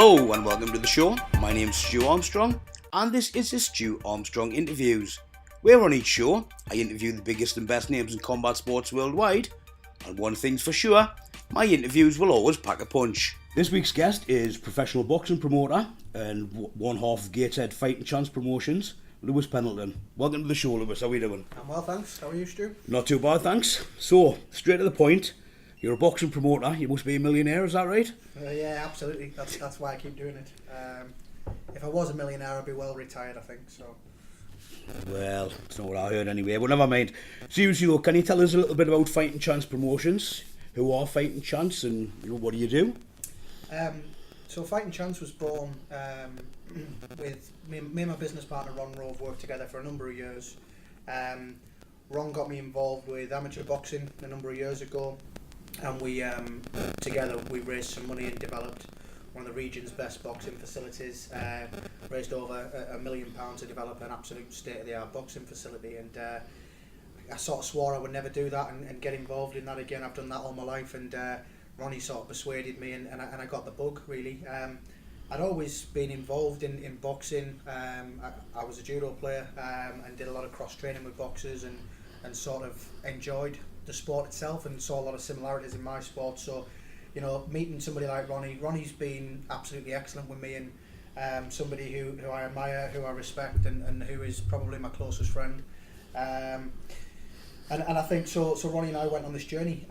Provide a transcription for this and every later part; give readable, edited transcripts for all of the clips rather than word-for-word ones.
Hello and welcome to the show. My name's Stu Armstrong and this is the Stu Armstrong Interviews, where on each show I interview the biggest and best names in combat sports worldwide, and one thing's for sure, my interviews will always pack a punch. This week's guest is professional boxing promoter and one half of Gateshead Fighting Chance Promotions, Lewis Pendleton. Welcome to the show, Lewis. How are you doing? I'm well, thanks. How are you, Stu? Not too bad, thanks. So, straight to the point. You're a boxing promoter, you must be a millionaire, is that right? Yeah, absolutely. That's why I keep doing it. If I was a millionaire, I'd be well retired, I think. So. Well, that's not what I heard anyway, but never mind. Seriously though, can you tell us a little bit about Fighting Chance Promotions? Who are Fighting Chance and what do you do? So Fighting Chance was born with me and my business partner Ron Rove worked together for a number of years. Ron got me involved with amateur boxing a number of years ago. And we together we raised some money and developed one of the region's best boxing facilities. Raised over £1 million to develop an absolute state-of-the-art boxing facility, and I sort of swore I would never do that and get involved in that again. I've done that all my life, and Ronnie sort of persuaded me, and I got the bug really. I'd always been involved in boxing. I was a judo player and did a lot of cross training with boxers and sort of enjoyed the sport itself and saw a lot of similarities in my sport. So, you know, meeting somebody like Ronnie's been absolutely excellent with me, and somebody who I admire, who I respect, and who is probably my closest friend. And I think so Ronnie and I went on this journey.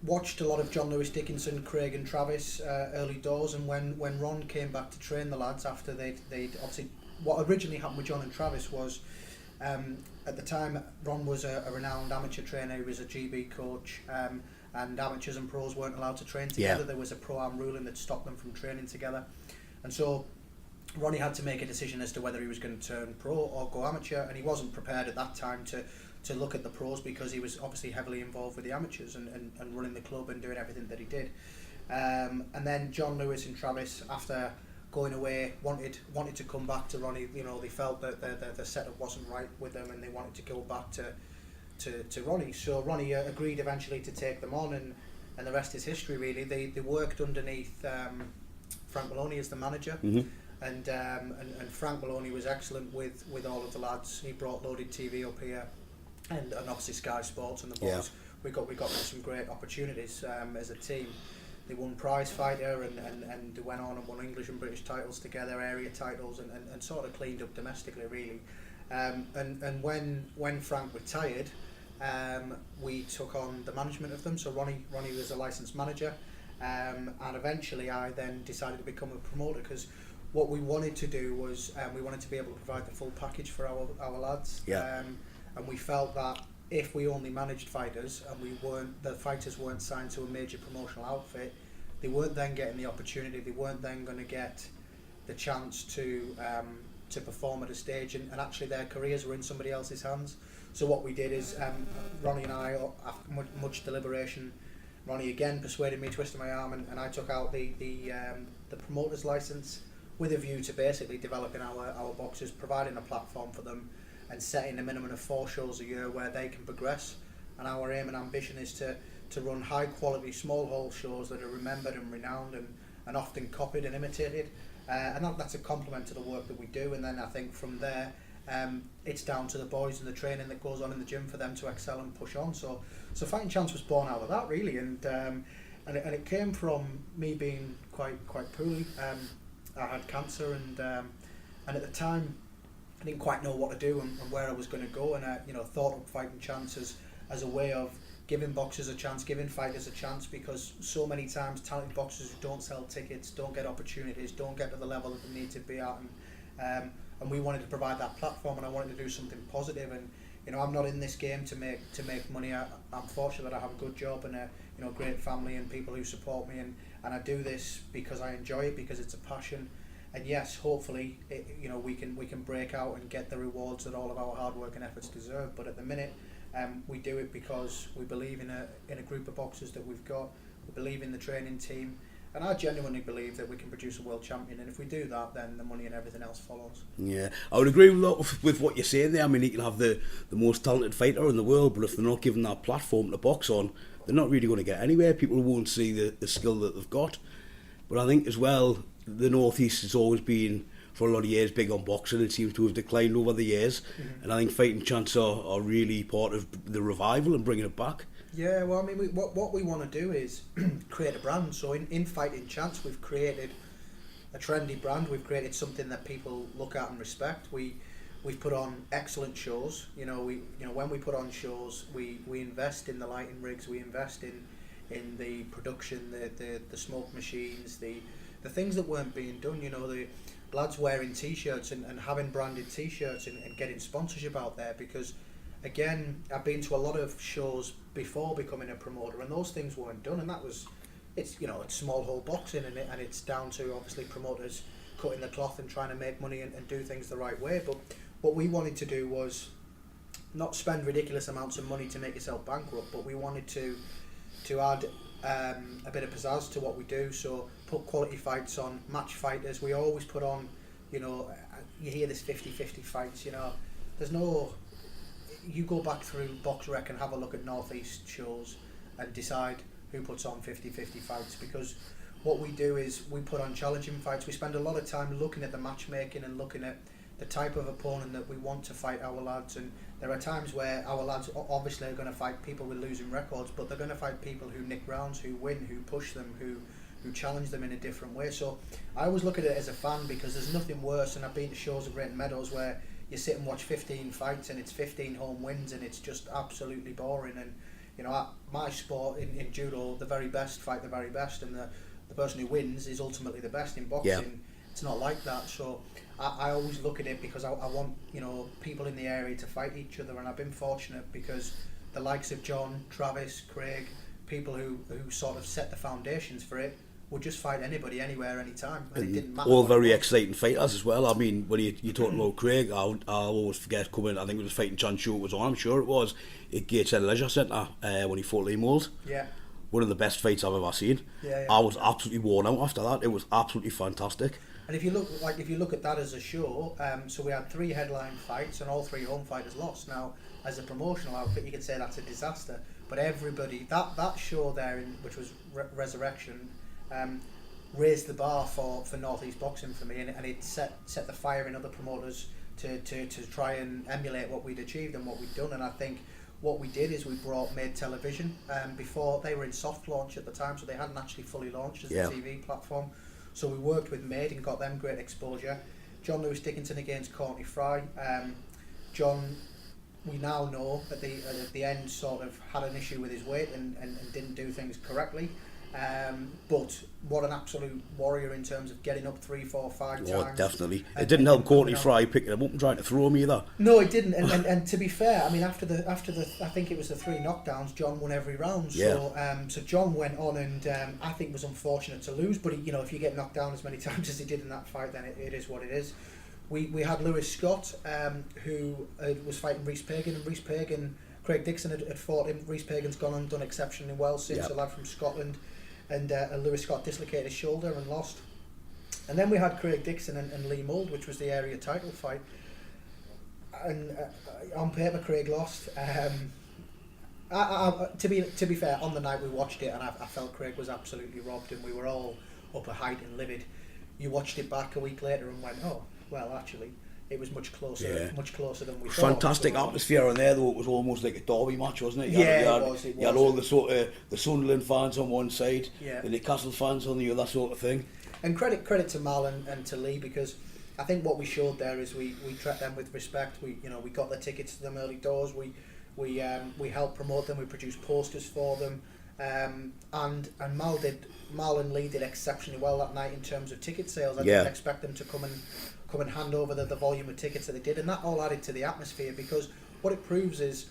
Watched a lot of John Lewis Dickinson, Craig and Travis early doors, and when Ron came back to train the lads after they'd obviously, what originally happened with John and Travis was, at the time, Ron was a renowned amateur trainer. He was a GB coach, and amateurs and pros weren't allowed to train together. Yeah. There was a pro-am ruling that stopped them from training together. And so Ronnie had to make a decision as to whether he was going to turn pro or go amateur, and he wasn't prepared at that time to look at the pros because he was obviously heavily involved with the amateurs and running the club and doing everything that he did. And then John Lewis and Travis, after going away, wanted to come back to Ronnie. You know, they felt that the setup wasn't right with them, and they wanted to go back to Ronnie. So Ronnie agreed eventually to take them on, and the rest is history really. They worked underneath Frank Maloney as the manager. Mm-hmm. And Frank Maloney was excellent with all of the lads. He brought Loaded TV up here, and obviously Sky Sports and the boys. Yeah. We got some great opportunities as a team. They won prize fighter and they went on and won English and British titles together, area titles, and sort of cleaned up domestically really. And when Frank retired, we took on the management of them. So Ronnie was a licensed manager, and eventually I then decided to become a promoter, because what we wanted to do was we wanted to be able to provide the full package for our lads. Yeah. And we felt that if we only managed fighters and the fighters weren't signed to a major promotional outfit, they weren't then getting the opportunity. They weren't then going to get the chance to perform at a stage, and actually their careers were in somebody else's hands. So what we did is Ronnie and I, after much deliberation, Ronnie again persuaded me, twisted my arm, and I took out the promoter's license with a view to basically developing our boxers, providing a platform for them, and setting a minimum of 4 shows a year where they can progress. And our aim and ambition is to run high quality small hall shows that are remembered and renowned and often copied and imitated, and that's a compliment to the work that we do. And then I think from there it's down to the boys and the training that goes on in the gym for them to excel and push on. So Fighting Chance was born out of that really, and it came from me being quite poorly. I had cancer, and at the time I didn't quite know what to do and where I was going to go, and I thought of Fighting Chance as a way of giving boxers a chance, giving fighters a chance, because so many times talented boxers who don't sell tickets, don't get opportunities, don't get to the level that they need to be at, and we wanted to provide that platform, and I wanted to do something positive. And I'm not in this game to make money. I'm fortunate that I have a good job and a great family and people who support me, and I do this because I enjoy it, because it's a passion. And yes, hopefully, we can break out and get the rewards that all of our hard work and efforts deserve. But at the minute, we do it because we believe in a group of boxers that we've got. We believe in the training team, and I genuinely believe that we can produce a world champion. And if we do that, then the money and everything else follows. Yeah, I would agree with what you're saying there. I mean, you can have the most talented fighter in the world, but if they're not given that platform to box on, they're not really going to get anywhere. People won't see the skill that they've got. But I think as well, the North East has always been, for a lot of years, big on boxing. It seems to have declined over the years, and I think Fighting Chance are really part of the revival and bringing it back. Yeah, well, I mean, what we want to do is create a brand. So in Fighting Chance, we've created a trendy brand. We've created something that people look at and respect. We've put on excellent shows. When we put on shows, we invest in the lighting rigs. We invest in the production, the smoke machines, the things that weren't being done. The lads wearing T-shirts and having branded T-shirts and getting sponsorship out there, because again, I've been to a lot of shows before becoming a promoter, and those things weren't done, and it's small hole boxing, and it's down to obviously promoters cutting the cloth and trying to make money and do things the right way. But what we wanted to do was not spend ridiculous amounts of money to make yourself bankrupt, but we wanted to add a bit of pizzazz to what we do. So put quality fights on, match fighters. We always put on, you hear this 50-50 fights, there's no... You go back through BoxRec and have a look at Northeast shows and decide who puts on 50-50 fights, because what we do is we put on challenging fights. We spend a lot of time looking at the matchmaking and looking at the type of opponent that we want to fight our lads, and there are times where our lads obviously are going to fight people with losing records, but they're going to fight people who nick rounds, who win, who push them, who challenge them in a different way. So I always look at it as a fan, because there's nothing worse, and I've been to shows at Brayton Meadows where you sit and watch 15 fights and it's 15 home wins and it's just absolutely boring. And my sport in judo, the very best fight the very best, and the person who wins is ultimately the best. In boxing, yeah. It's not like that. So I always look at it because I want people in the area to fight each other, and I've been fortunate because the likes of John, Travis, Craig, people who sort of set the foundations for it, would just fight anybody, anywhere, anytime. And it didn't matter. All very exciting fighters as well. I mean, when you talk about Craig, I'll always forget coming, I think it was a Fighting Chance show it was on, I'm sure it was, at Gateshead Leisure Centre when he fought Lee Mould. Yeah. One of the best fights I've ever seen. Yeah. I was absolutely worn out after that. It was absolutely fantastic. And if you look at that as a show, so we had 3 headline fights and all 3 home fighters lost. Now, as a promotional outfit, you could say that's a disaster. But everybody, that show there, which was Resurrection, raised the bar for North East boxing for me, and it set the fire in other promoters to try and emulate what we'd achieved and what we'd done. And I think what we did is we brought Made Television. Before, they were in soft launch at the time, so they hadn't actually fully launched as a TV platform. So we worked with Made and got them great exposure. John Lewis Dickinson against Courtney Fry. John, we now know at the end, sort of had an issue with his weight and didn't do things correctly. But what an absolute warrior in terms of getting up 3, 4, 5 times. Definitely. It didn't help Courtney Fry picking him up and trying to throw him either. No, it didn't. And to be fair, I mean, after the I think it was the 3 knockdowns, John won every round. Yeah. So John went on and I think was unfortunate to lose. But if you get knocked down as many times as he did in that fight, then it is what it is. We had Lewis Scott, who was fighting Rhys Pagan, and Rhys Pagan, Craig Dixon had fought him. Rhys Pagan's gone and done exceptionally well since, a lad from Scotland. And Lewis Scott dislocated his shoulder and lost. And then we had Craig Dixon and Lee Mould, which was the area title fight. And on paper, Craig lost. To be fair, on the night we watched it, and I felt Craig was absolutely robbed, and we were all up a height and livid. You watched it back a week later and went, oh, well, actually, it was much closer than we thought. Fantastic atmosphere in there, though. It was almost like a derby match, wasn't it? It was. You had all the sort of the Sunderland fans on one side, the Newcastle fans on the other, sort of thing. And credit to Mal and to Lee, because I think what we showed there is we treat them with respect. We got the tickets to them early doors. We helped promote them. We produced posters for them. And Mal and Lee did exceptionally well that night in terms of ticket sales. I didn't expect them to come and hand over the volume of tickets that they did, and that all added to the atmosphere, because what it proves is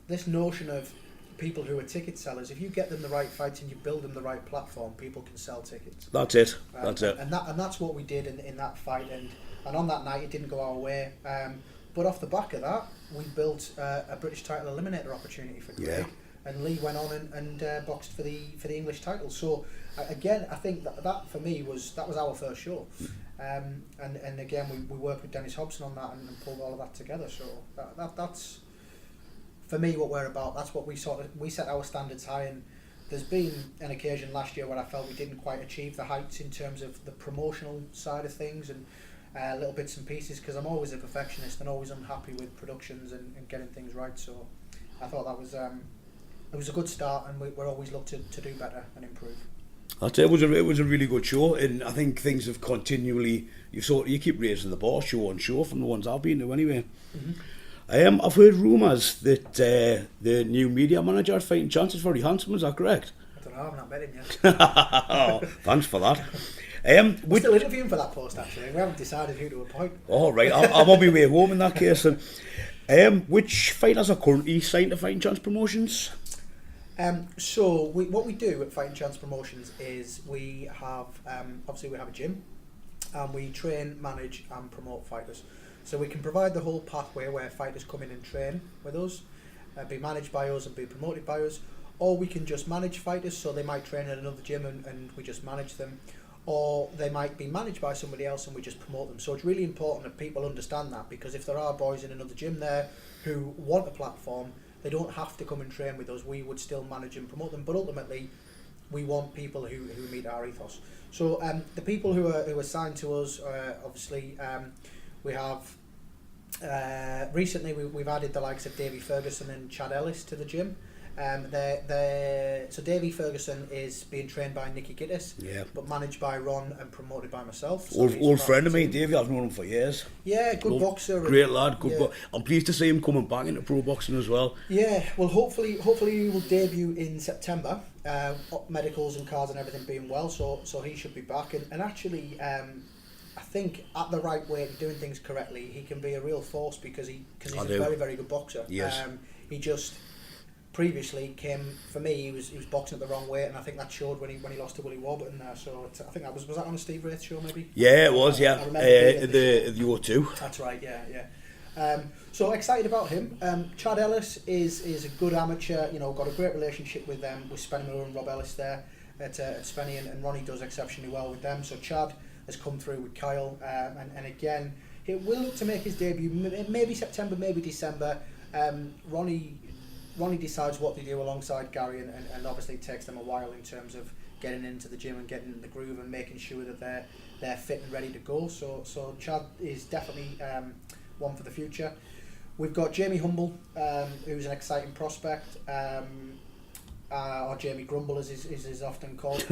this notion of people who are ticket sellers. If you get them the right fights and you build them the right platform, people can sell tickets. That's it. And that's what we did in that fight. And on that night, it didn't go our way. But off the back of that, we built a British title eliminator opportunity for Craig. And Lee went on and boxed for the English title. So again, I think that for me was our first show. And again, we worked with Dennis Hobson on that and pulled all of that together. So that's for me what we're about. That's what we set our standards high, and there's been an occasion last year where I felt we didn't quite achieve the heights in terms of the promotional side of things and little bits and pieces, because I'm always a perfectionist and always unhappy with productions and getting things right. So I thought that was it was a good start, and we're always look to do better and improve. I'd say it was a really good show, and I think things have continually you keep raising the bar show on show from the ones I've been to anyway. Mm-hmm. I've heard rumours that the new media manager at Fighting Chance is very handsome. Is that correct? I don't know. I've not met him yet. Oh, thanks for that. We're still interviewing for that post, actually. We haven't decided who to appoint. All right, I'm on my way home in that case. And, which fighters are currently signed to Fighting Chance Promotions? So what we do at Fighting Chance Promotions is we have obviously we have a gym, and we train, manage, and promote fighters. So we can provide the whole pathway where fighters come in and train with us, be managed by us and be promoted by us, or we can just manage fighters. So they might train at another gym and we just manage them, or they might be managed by somebody else and we just promote them. So it's really important that people understand that, because if there are boys in another gym there who want a platform, they don't have to come and train with us. We would still manage and promote them, but ultimately we want people who meet our ethos. So the people who are signed to us, obviously we have recently we've added the likes of Davey Ferguson and Chad Ellis to the gym. So Davey Ferguson is being trained by Nicky Gittis, but managed by Ron and promoted by myself. So old friend of mine, Davey. I've known him for years. Yeah, good boxer. Great lad, good. I'm pleased to see him coming back into pro boxing as well. Yeah, well, hopefully he will debut in September. Medicals and cards and everything being well, so he should be back. And actually, I think at the right way, doing things correctly, he can be a real force, because he's a very, very good boxer. Yes. He just previously for me, he was boxing at the wrong way, and I think that showed when he lost to Willie Warburton. So I think that was that on a Steve Wraith show maybe? Yeah, it was. Yeah, I remember the O2. That's right. Yeah. So excited about him. Chad Ellis is a good amateur. Got a great relationship with Spenny Miller and Rob Ellis there at Spenny, and Ronnie does exceptionally well with them. So Chad has come through with Kyle, and again, he will look to make his debut maybe September, maybe December. Ronnie decides what they do alongside Gary, and obviously it takes them a while in terms of getting into the gym and getting in the groove and making sure that they're fit and ready to go. So Chad is definitely one for the future. We've got Jamie Humble, who's an exciting prospect, or Jamie Grumble as is often called.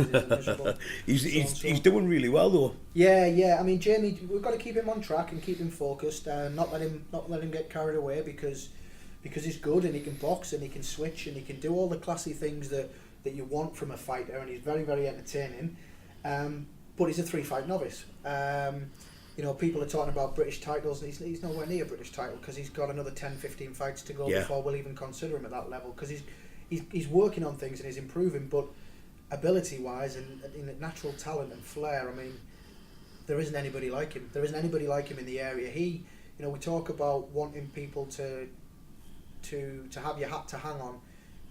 He's doing really well though. Yeah. I mean, Jamie, we've got to keep him on track and keep him focused, not let him get carried away, because he's good and he can box and he can switch and he can do all the classy things that you want from a fighter, and he's very, very entertaining. But he's a 3-fight novice. People are talking about British titles, and he's nowhere near a British title, because he's got another 10-15 fights to go before we'll even consider him at that level, because he's working on things and he's improving, but ability wise and in natural talent and flair, I mean, there isn't anybody like him. There isn't anybody like him in the area. We talk about wanting people to have your hat to hang on.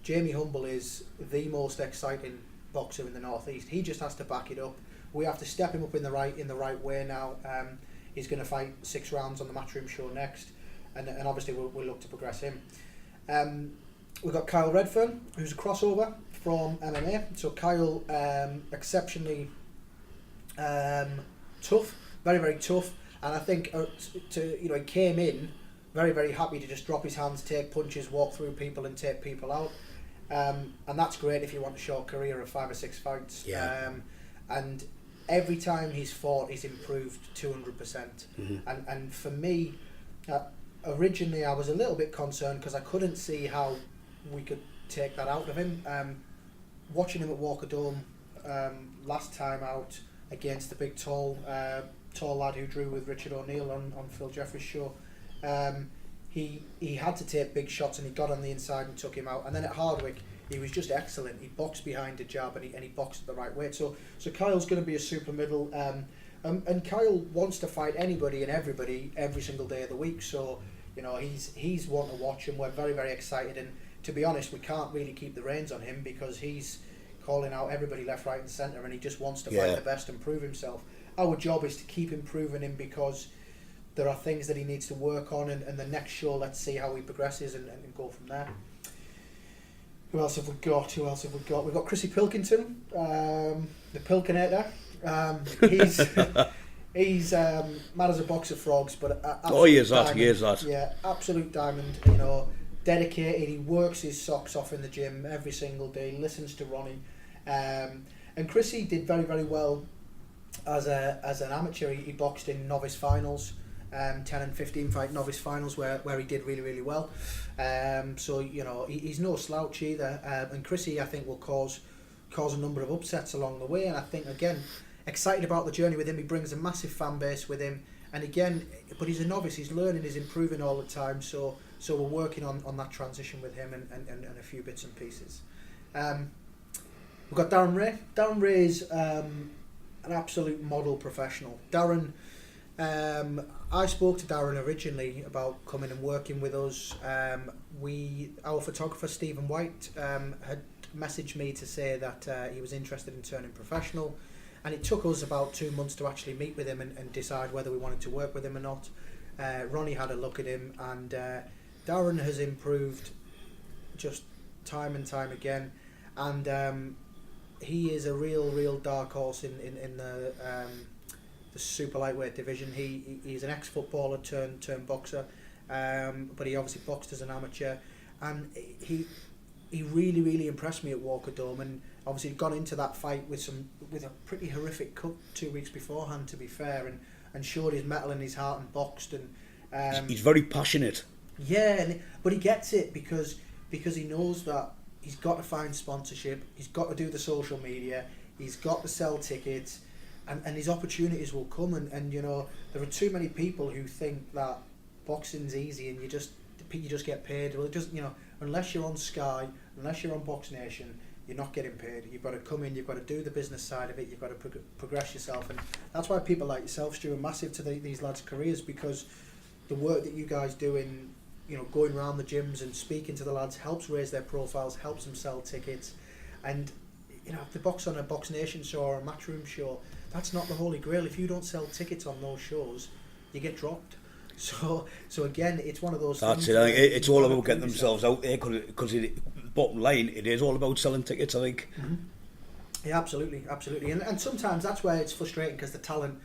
Jamie Humble is the most exciting boxer in the Northeast. He just has to back it up. We have to step him up in the right way now. He's going to fight 6 rounds on the Matchroom show next, and obviously we'll look to progress him. We've got Kyle Redfern, who's a crossover from MMA. So Kyle, exceptionally tough, very, very tough, and I think he came in very, very happy to just drop his hands, take punches, walk through people and take people out. And that's great if you want a short career of 5 or 6 fights. Yeah. And every time he's fought, he's improved 200%. Mm-hmm. And for me, originally I was a little bit concerned, because I couldn't see how we could take that out of him. Watching him at Walker Dome last time out against the big tall lad who drew with Richard O'Neill on Phil Jeffries' show, he had to take big shots, and he got on the inside and took him out. And then at Hardwick, he was just excellent. He boxed behind a jab, and he boxed at the right weight. So Kyle's going to be a super middle, and Kyle wants to fight anybody and everybody every single day of the week. So he's one to watch, and we're very, very excited. And to be honest, we can't really keep the reins on him, because he's calling out everybody left, right, and centre, and he just wants to fight the best and prove himself. Our job is to keep improving him, because there are things that he needs to work on, and the next show, let's see how he progresses and go from there. Who else have we got? We've got Chrissy Pilkington, the Pilkinator. He's mad as a box of frogs, but he is that. Yeah, absolute diamond. Dedicated. He works his socks off in the gym every single day. Listens to Ronnie, and Chrissy did very, very well as an amateur. He boxed in novice finals. 10 and 15 fight novice finals where he did really, really well. So he's no slouch either. And Chrissy, I think, will cause a number of upsets along the way. And I think, again, excited about the journey with him. He brings a massive fan base with him. And again, but he's a novice. He's learning. He's improving all the time. So we're working on that transition with him and a few bits and pieces. We've got Darren Ray. Darren Ray is an absolute model professional. Darren. I spoke to Darren originally about coming and working with us. Our photographer Stephen White had messaged me to say that he was interested in turning professional, and it took us about 2 months to actually meet with him and decide whether we wanted to work with him or not. Ronnie had a look at him, and Darren has improved just time and time again, and he is a real dark horse in the super lightweight division. He's an ex-footballer turned boxer, but he obviously boxed as an amateur, and he really impressed me at Walker Dome, and obviously he'd gone into that fight with a pretty horrific cut 2 weeks beforehand, to be fair, and showed his mettle and his heart and boxed, and he's very passionate. Yeah, but he gets it because he knows that he's got to find sponsorship, he's got to do the social media, he's got to sell tickets. And his opportunities will come, and there are too many people who think that boxing's easy and you just get paid. Well, it doesn't. Unless you're on Sky, unless you're on Box Nation, you're not getting paid. You've got to come in, you've got to do the business side of it, you've got to progress yourself, and that's why people like yourself, Stu, are massive to these lads' careers, because the work that you guys do in going around the gyms and speaking to the lads helps raise their profiles, helps them sell tickets, and if they box on a Box Nation show or a Matchroom show, that's not the holy grail. If you don't sell tickets on those shows, you get dropped. So again, it's one of those things. That's it. I think it's all about getting themselves out there, because bottom line, it is all about selling tickets, I think. Mm-hmm. Yeah, absolutely. And sometimes that's where it's frustrating, because the talent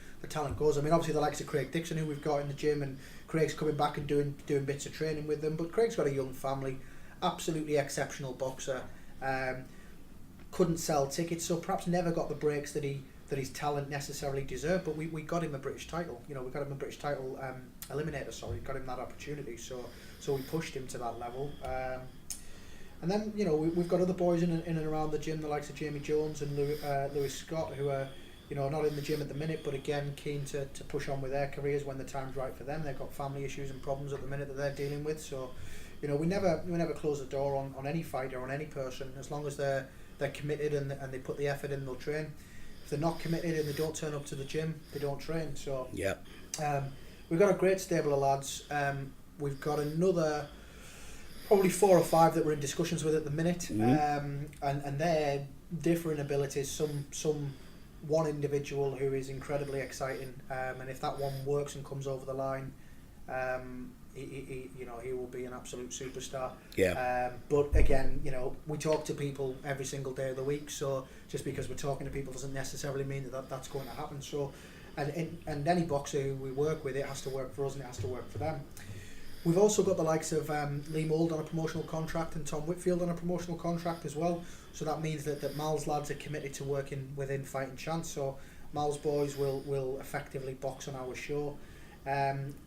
goes. I mean, obviously the likes of Craig Dixon, who we've got in the gym, and Craig's coming back and doing bits of training with them. But Craig's got a young family, absolutely exceptional boxer. Couldn't sell tickets, so perhaps never got the breaks that his talent necessarily deserved, but we got him a British title. We got him a British title eliminator. Got him that opportunity. So we pushed him to that level. And then we've got other boys in and around the gym, the likes of Jamie Jones and Lewis Scott, who are not in the gym at the minute, but again keen to push on with their careers when the time's right for them. They've got family issues and problems at the minute that they're dealing with. So we never close the door on any fighter, on any person, as long as they're committed and they put the effort in, they'll train. If they're not committed and they don't turn up to the gym, they don't train. So yeah, we've got a great stable of lads. We've got another probably 4 or 5 that we're in discussions with at the minute, mm-hmm. and they're different abilities. Some one individual who is incredibly exciting, and if that one works and comes over the line, he will be an absolute superstar. Yeah. But again, we talk to people every single day of the week, so just because we're talking to people doesn't necessarily mean that's going to happen. So, and any boxer who we work with, it has to work for us and it has to work for them. We've also got the likes of Lee Mould on a promotional contract and Tom Whitfield on a promotional contract as well. So that means that Mal's lads are committed to working within Fighting Chance. So Mal's boys will effectively box on our show.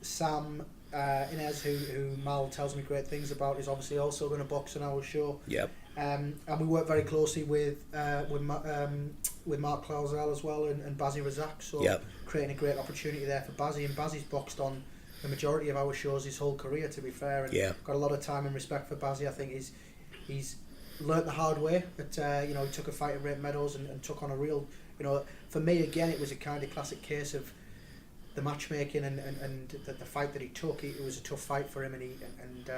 Sam Inez, who Mal tells me great things about, is obviously also going to box on our show. Yep. And we work very closely with Mark Clausel as well and Bazzi Razak. So yep. Creating a great opportunity there for Bazzi, and Bazzi's boxed on the majority of our shows his whole career, to be fair, and yeah. got a lot of time and respect for Bazzi. I think he's learnt the hard way. That he took a fight at Great Meadows and took on a real, for me again, it was a kind of classic case of the matchmaking and the fight that he took. It was a tough fight for him, and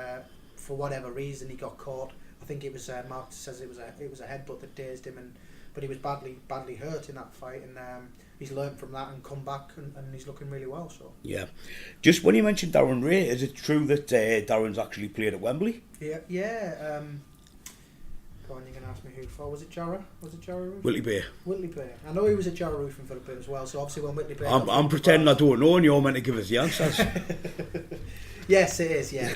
for whatever reason he got caught. I think it was Mark says it was a headbutt that dazed him, but he was badly hurt in that fight, and he's learnt from that and come back and he's looking really well. So yeah, just when you mentioned Darren Ray, is it true that Darren's actually played at Wembley? Yeah. Go on, you're going to ask me who for. Was it Jarrah? Was it Jarrah Roofing? Whitley Bay. Whitley Bay. I know he was at Jarrah Roofing for a bit as well, so obviously when Whitley Bay... I'm pretending I don't know and you're meant to give us the answers. Yes, it is, yeah.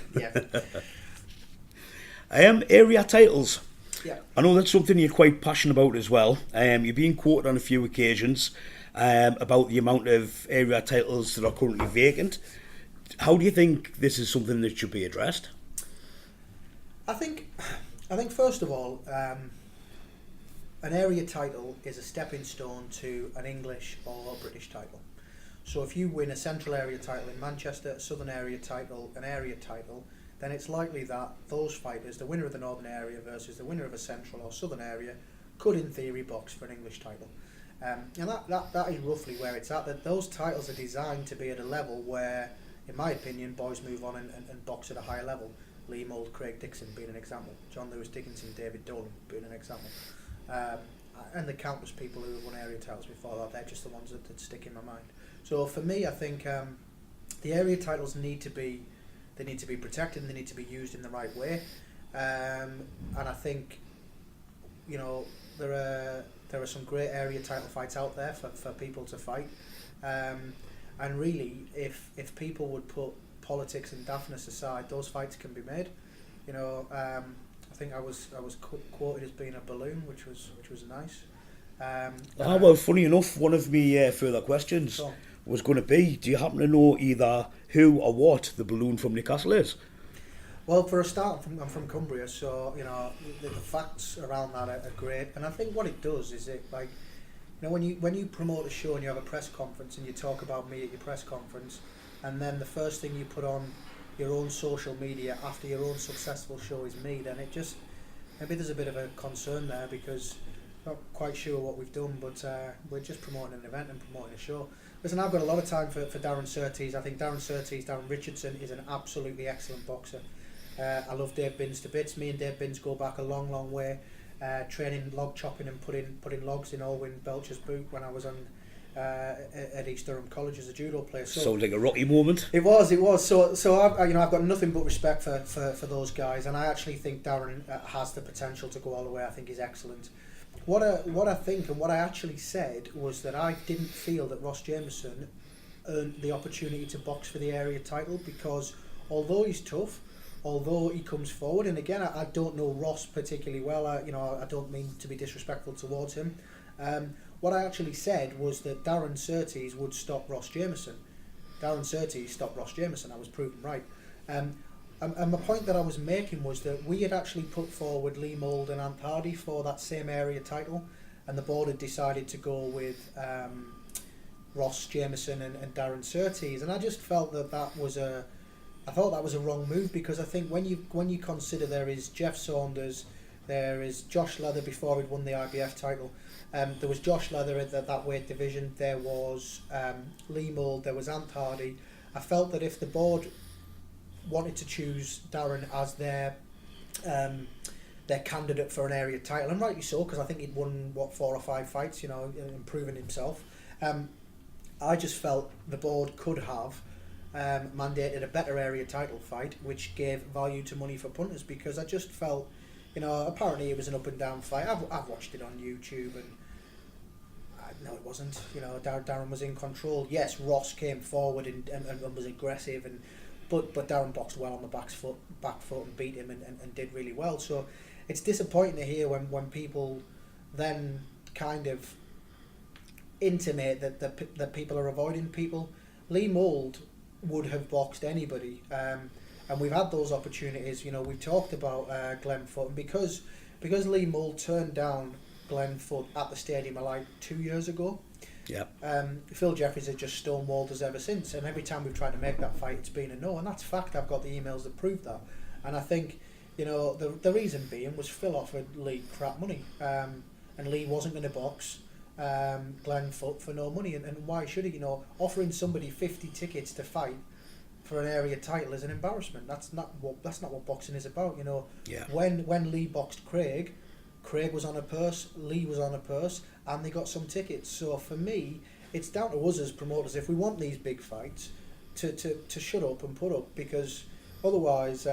Area titles. Yeah. I know that's something you're quite passionate about as well. You've been quoted on a few occasions about the amount of area titles that are currently vacant. How do you think this is something that should be addressed? I think first of all, an area title is a stepping stone to an English or a British title. So if you win a central area title in Manchester, a southern area title, an area title, then it's likely that those fighters, the winner of the northern area versus the winner of a central or southern area, could in theory box for an English title. And that is roughly where it's at. That those titles are designed to be at a level where, in my opinion, boys move on and box at a higher level. Lee Mould, Craig Dixon being an example, John Lewis Dickinson, David Dolan being an example, and the countless people who have won area titles before that. They're just the ones that stick in my mind. So for me, I think the area titles need to be protected and they need to be used in the right way. And I think, there are some great area title fights out there for people to fight. And really, if people would put politics and daftness aside, those fights can be made. I think I was quoted as being a balloon, which was nice. Well, funny enough, one of my further questions was going to be, do you happen to know either who or what the balloon from Newcastle is? Well, for a start, I'm from Cumbria, so the facts around that are great. And I think what it does is when you promote a show and you have a press conference and you talk about me at your press conference, and then the first thing you put on your own social media after your own successful show is me, then it just, maybe there's a bit of a concern there because I'm not quite sure what we've done, but we're just promoting an event and promoting a show. Listen, I've got a lot of time for Darren Surtees. I think Darren Richardson is an absolutely excellent boxer. I love Dave Binns to bits. Me and Dave Binns go back a long, long way. Training log chopping and putting logs in Alwyn Belcher's boot when I was on at East Durham College as a judo player. So sounds like a Rocky moment. It was. So I've got nothing but respect for those guys, and I actually think Darren has the potential to go all the way. I think he's excellent. What I think and what I actually said was that I didn't feel that Ross Jameson earned the opportunity to box for the area title because although he's tough, although he comes forward, and again I don't know Ross particularly well. I don't mean to be disrespectful towards him. What I actually said was that Darren Surtees would stop Ross Jameson. Darren Surtees stopped Ross Jameson. I was proven right. And the point that I was making was that we had actually put forward Lee Mould and Ant Hardy for that same area title, and the board had decided to go with Ross Jameson and Darren Surtees, and I just felt that was a wrong move because I think when you consider there is Jeff Saunders, there is Josh Leather before he'd won the IBF title, there was Josh Leather at that weight division, there was Lee Mould, there was Ant Hardy. I felt that if the board wanted to choose Darren as their candidate for an area title, and rightly so, because I think he'd won 4 or 5 fights, improving himself. I just felt the board could have mandated a better area title fight, which gave value to money for punters, because I just felt, apparently it was an up and down fight. I've watched it on YouTube, and no, it wasn't. Darren was in control. Yes, Ross came forward and was aggressive, but Darren boxed well on the back foot and beat him and did really well. So it's disappointing to hear when people then kind of intimate that people are avoiding people. Lee Mould would have boxed anybody, and we've had those opportunities. We've talked about Glenn Foot, and because Lee Mould turned down Glenn Foot at the stadium like 2 years ago. Yeah. Phil Jeffries has just stonewalled us ever since, and every time we've tried to make that fight, it's been a no, and that's fact. I've got the emails that prove that, and I think the reason being was Phil offered Lee crap money, and Lee wasn't going to box Glenn Foot for no money, and why should he? Offering somebody 50 tickets to fight for an area title is an embarrassment. That's not what boxing is about. Yeah. When Lee boxed Craig was on a purse, Lee was on a purse, and they got some tickets. So for me, it's down to us as promoters, if we want these big fights, to shut up and put up, because otherwise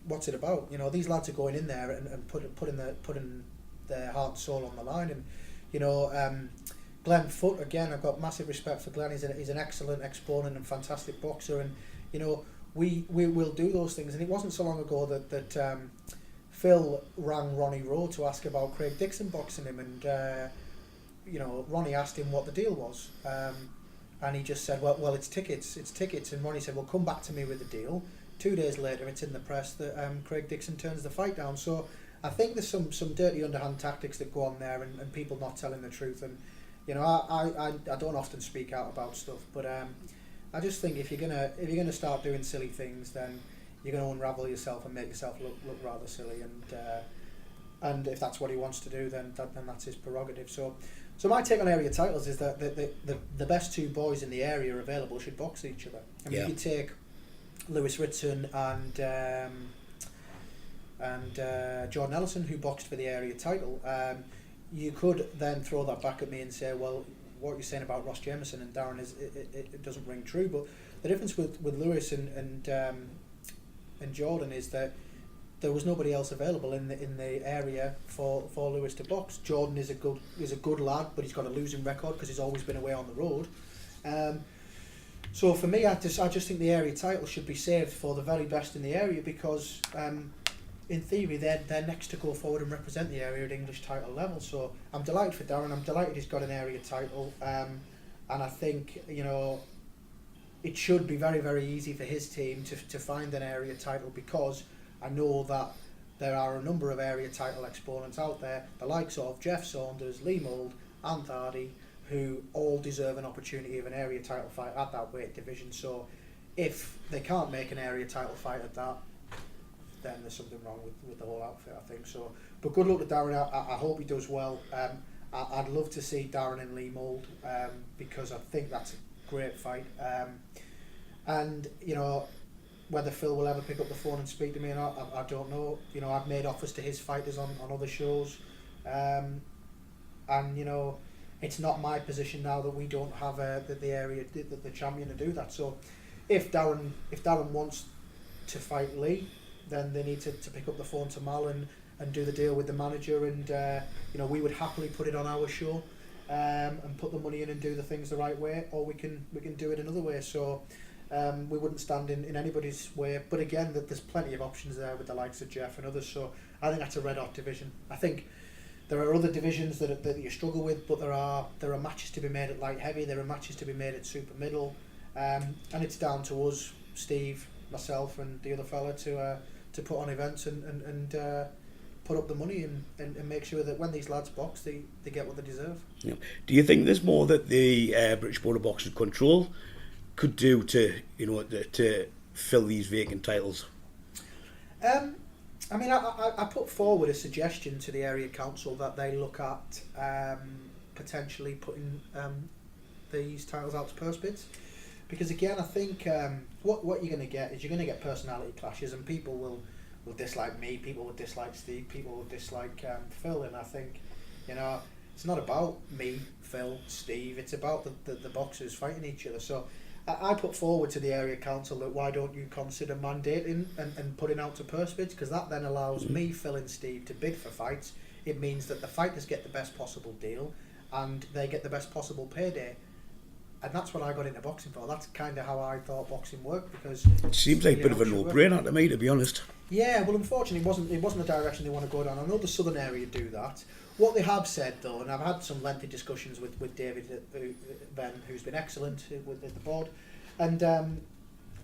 what's it about? You know, these lads are going in there and putting their heart and soul on the line. And you know, Glenn Foote, again, I've got massive respect for Glenn. He's an excellent exponent and fantastic boxer, and you know, we will do those things. And it wasn't so long ago that Phil rang Ronnie Rowe to ask about Craig Dixon boxing him, and you know, Ronnie asked him what the deal was, and he just said, well, it's tickets. And Ronnie said, well, come back to me with the deal. 2 days later, it's in the press that Craig Dixon turns the fight down. So I think there's some dirty underhand tactics that go on there, and people not telling the truth. And you know, I don't often speak out about stuff, but I just think if you're gonna start doing silly things, then you're going to unravel yourself and make yourself look rather silly. And if that's what he wants to do, then that's his prerogative. So my take on area titles is that the best two boys in the area available should box each other. I mean, if you take Lewis Ritson and Jordan Ellison, who boxed for the area title, you could then throw that back at me and say, well, what you're saying about Ross Jameson and Darren it doesn't ring true. But the difference with Lewis and Jordan is that there was nobody else available in the area for Lewis to box. Jordan is a good lad, but he's got a losing record because he's always been away on the road. So for me, I just think the area title should be saved for the very best in the area, because in theory they're next to go forward and represent the area at English title level. So I'm delighted for Darren. I'm delighted he's got an area title, and I think, you know, it should be very, very easy for his team to find an area title, because I know that there are a number of area title exponents out there, the likes of Jeff Saunders, Lee Mould, Ant Hardy, who all deserve an opportunity of an area title fight at that weight division. So if they can't make an area title fight at that, then there's something wrong with the whole outfit, I think. So, but good luck to Darren. I hope he does well. I'd love to see Darren and Lee Mould, because I think that's a great fight. And you know, whether Phil will ever pick up the phone and speak to me or not, I don't know. You know, I've made offers to his fighters on other shows, and you know, it's not my position now that we don't have the area the champion to do that. So if Darren wants to fight Lee, then they need to pick up the phone to Mal and do the deal with the manager, and you know, we would happily put it on our show, and put the money in and do the things the right way, or we can do it another way. So we wouldn't stand in anybody's way. But again, that there's plenty of options there with the likes of Jeff and others. So I think that's a red hot division. I think there are other divisions that you struggle with, but there are matches to be made at light heavy. There are matches to be made at super middle, and it's down to us, Steve, myself, and the other fella to put on events and put up the money and make sure that when these lads box, they get what they deserve. Yeah. Do you think there's more that the British Board of Boxing Control could do to fill these vacant titles? I mean, I put forward a suggestion to the area council that they look at potentially putting these titles out to purse bids, because again, I think what you're going to get is you're going to get personality clashes, and people will dislike me, people will dislike Steve, people will dislike Phil, and I think, you know, it's not about me, Phil, Steve, it's about the boxers fighting each other. So I put forward to the area council that why don't you consider mandating and putting out to purse bids, because that then allows me, Phil and Steve to bid for fights. It means that the fighters get the best possible deal and they get the best possible payday. And that's what I got into boxing for. That's kind of how I thought boxing worked, because it seems like a bit of a no-brainer to me, to be honest. Yeah, well, unfortunately, it wasn't the direction they want to go down. I know the southern area do that. What they have said, though, and I've had some lengthy discussions with David Ben, who's been excellent with the board, and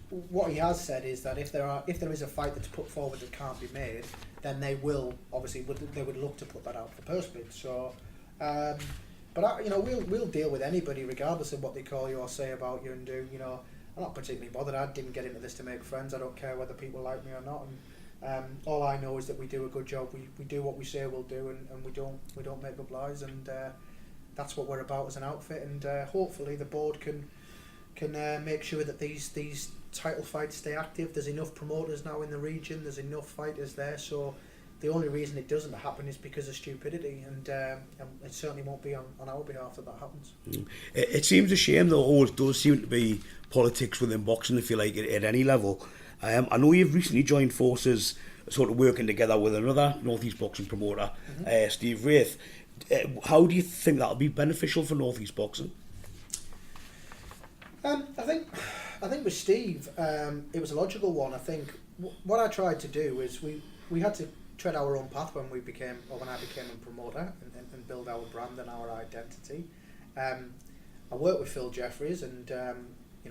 what he has said is that if there is a fight that's put forward that can't be made, then they will they would look to put that out for purse bids. So. But we'll deal with anybody regardless of what they call you or say about you and do. You know, I'm not particularly bothered. I didn't get into this to make friends. I don't care whether people like me or not. And all I know is that we do a good job. We do what we say we'll do, and we don't make up lies. And that's what we're about as an outfit. And hopefully the board can make sure that these title fights stay active. There's enough promoters now in the region. There's enough fighters there. So. The only reason it doesn't happen is because of stupidity, and it certainly won't be on our behalf that happens. It seems a shame, though. Always does seem to be politics within boxing, if you like, at any level. I know you've recently joined forces, sort of working together with another North East boxing promoter, Steve Wraith. How do you think that'll be beneficial for North East boxing? I think with Steve, it was a logical one. I think what I tried to do is we had to tread our own path when I became a promoter and build our brand and our identity. I worked with Phil Jeffries, and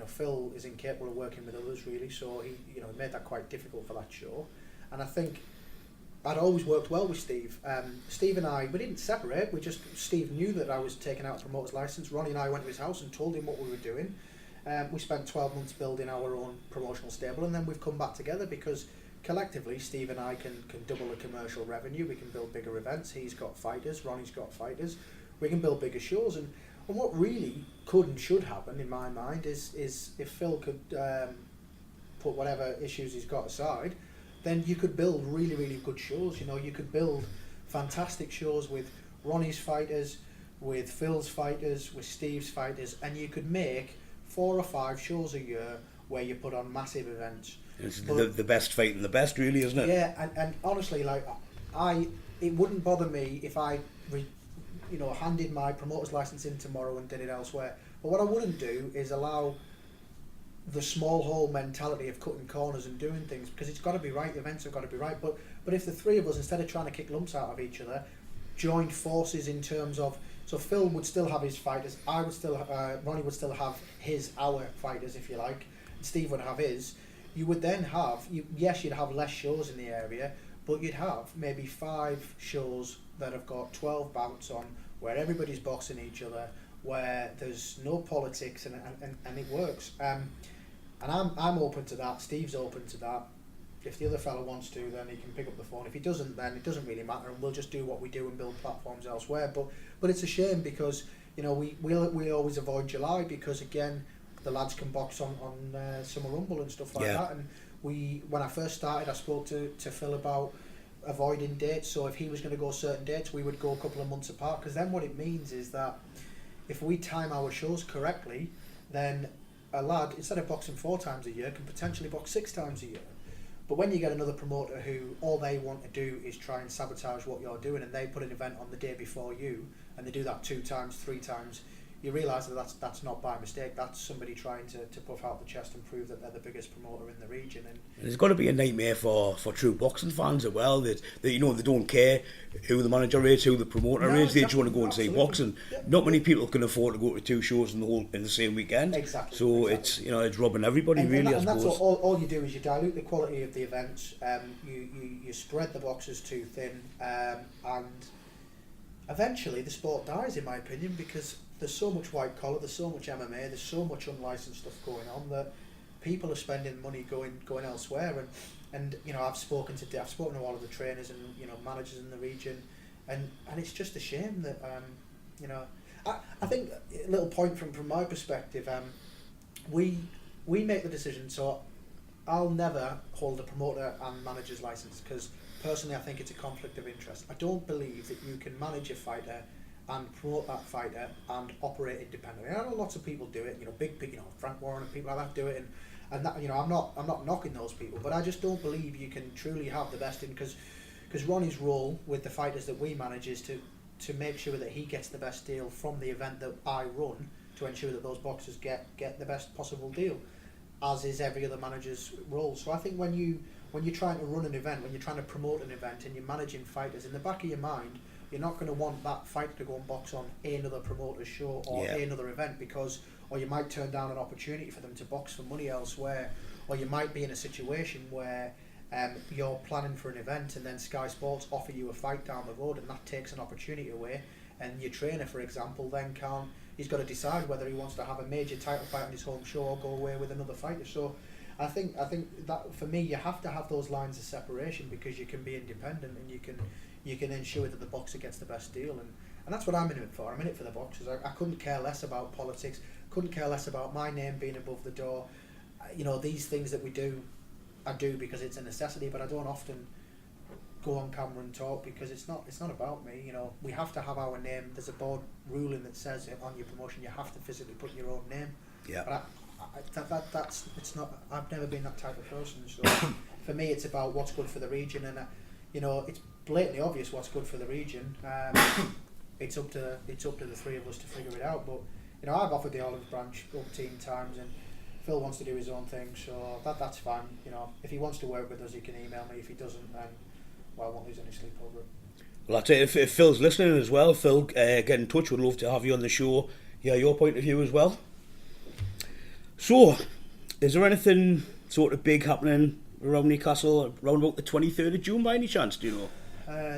Phil is incapable of working with others really, so he made that quite difficult for that show. And I think I'd always worked well with Steve. Steve and I, we didn't separate. Steve knew that I was taking out a promoter's license. Ronnie and I went to his house and told him what we were doing. We spent 12 months building our own promotional stable, and then we've come back together because collectively Steve and I can double the commercial revenue. We can build bigger events. He's got fighters, Ronnie's got fighters. We can build bigger shows, and what really could and should happen in my mind is if Phil could put whatever issues he's got aside, then you could build really, really good shows. You could build fantastic shows with Ronnie's fighters, with Phil's fighters, with Steve's fighters, and you could make 4 or 5 shows a year where you put on massive events. It's the best fighting the best, really, isn't it? Yeah, and honestly, it wouldn't bother me if I handed my promoter's license in tomorrow and did it elsewhere. But what I wouldn't do is allow the small hole mentality of cutting corners and doing things, because it's got to be right. The events have got to be right. But if the three of us, instead of trying to kick lumps out of each other, joined forces in terms of, so Phil would still have his fighters, Ronnie would still have our fighters, if you like, and Steve would have his. You would then have, you'd have less shows in the area, but you'd have maybe 5 shows that have got 12 bouts on, where everybody's boxing each other, where there's no politics, and it works. And I'm open to that. Steve's open to that. If the other fellow wants to, then he can pick up the phone. If he doesn't, then it doesn't really matter, and we'll just do what we do and build platforms elsewhere. But it's a shame because we always avoid July because again the lads can box on Summer Rumble and stuff like that. And when I first started, I spoke to Phil about avoiding dates. So if he was going to go certain dates, we would go a couple of months apart, because then what it means is that if we time our shows correctly, then a lad, instead of boxing 4 times a year, can potentially box 6 times a year. But when you get another promoter who all they want to do is try and sabotage what you're doing, and they put an event on the day before you, and they do that 2 times, 3 times, you realise that that's not by mistake. That's somebody trying to puff out the chest and prove that they're the biggest promoter in the region. And it's got to be a nightmare for true boxing fans as well. That they don't care who the manager is, who the promoter is. They just want to go and see boxing. Yeah. Not many people can afford to go to 2 shows in the same weekend. Exactly. So it's it's robbing everybody really. And I that's suppose. all you do is you dilute the quality of the events. You spread the boxes too thin, and eventually the sport dies, in my opinion, because there's so much white collar, there's so much MMA, there's so much unlicensed stuff going on that people are spending money going elsewhere. And I've spoken to all of the trainers and managers in the region, and it's just a shame that I think a little point from my perspective, we make the decision. So I'll never hold a promoter and manager's license, because personally I think it's a conflict of interest. I don't believe that you can manage a fighter and promote that fighter and operate independently. I know lots of people do it, big Frank Warren and people like that do it, and that, I'm not knocking those people, but I just don't believe you can truly have the best in, because Ronnie's role with the fighters that we manage is to make sure that he gets the best deal from the event that I run, to ensure that those boxers get the best possible deal, as is every other manager's role. So I think when you're trying to run an event, when you're trying to promote an event and you're managing fighters, in the back of your mind, you're not going to want that fighter to go and box on another promoter's show or another event, or you might turn down an opportunity for them to box for money elsewhere, or you might be in a situation where you're planning for an event and then Sky Sports offer you a fight down the road, and that takes an opportunity away, and your trainer, for example, then he's got to decide whether he wants to have a major title fight on his home show or go away with another fighter. So I think that for me, you have to have those lines of separation, because you can be independent and you can ensure that the boxer gets the best deal, and that's what I'm in it for. I'm in it for the boxers. I couldn't care less about politics, couldn't care less about my name being above the door. These things that we do, I do because it's a necessity, but I don't often go on camera and talk, because it's not about me. We have to have our name. There's a board ruling that says on your promotion you have to physically put your own name. Yeah. But that's it's not. I've never been that type of person. So for me, it's about what's good for the region, and it's blatantly obvious what's good for the region. It's up to the three of us to figure it out. But I've offered the olive branch up team times, and Phil wants to do his own thing, so that's fine. If he wants to work with us, he can email me. If he doesn't, then I won't lose any sleep over it. Well, that's it. If Phil's listening as well, Phil, get in touch. We'd love to have you on the show. Yeah, your point of view as well. So, is there anything sort of big happening around Newcastle around about the 23rd of June by any chance? Do you know?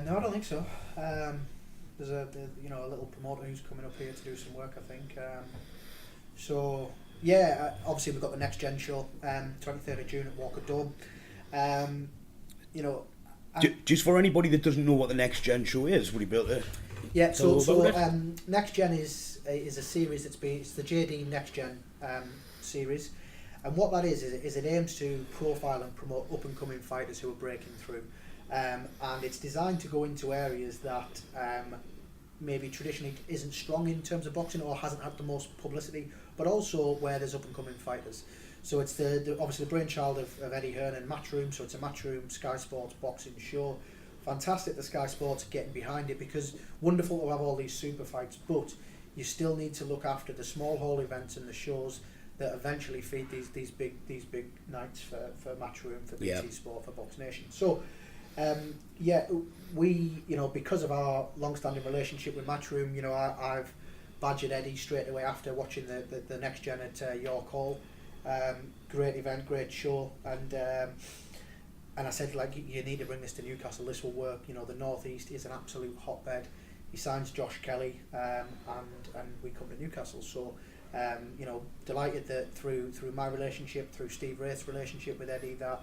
No, I don't think so. There's a little promoter who's coming up here to do some work, I think. So yeah, obviously we've got the Next Gen show, 23rd of June at Walker Dome. Just for anybody that doesn't know what the Next Gen show is, would you be able to? Yeah, so Next Gen is a series it's the JD Next Gen series, and what that is it aims to profile and promote up and coming fighters who are breaking through, and it's designed to go into areas that maybe traditionally isn't strong in terms of boxing or hasn't had the most publicity, but also where there's up and coming fighters. So it's obviously the brainchild of Eddie Hearn and Matchroom, so it's a Matchroom Sky Sports boxing show. Fantastic that Sky Sports are getting behind it, because wonderful to have all these super fights, but you still need to look after the small hall events and the shows that eventually feed these big nights for Matchroom, for BT Sport, for Box Nation. So we because of our long-standing relationship with Matchroom, I've badgered Eddie straight away after watching the Next Gen at York Hall. Great event, great show, and I said, you need to bring this to Newcastle. This will work. The North East is an absolute hotbed. He signs Josh Kelly, and we come to Newcastle. So delighted that through my relationship, through Steve Wraith's relationship with Eddie, that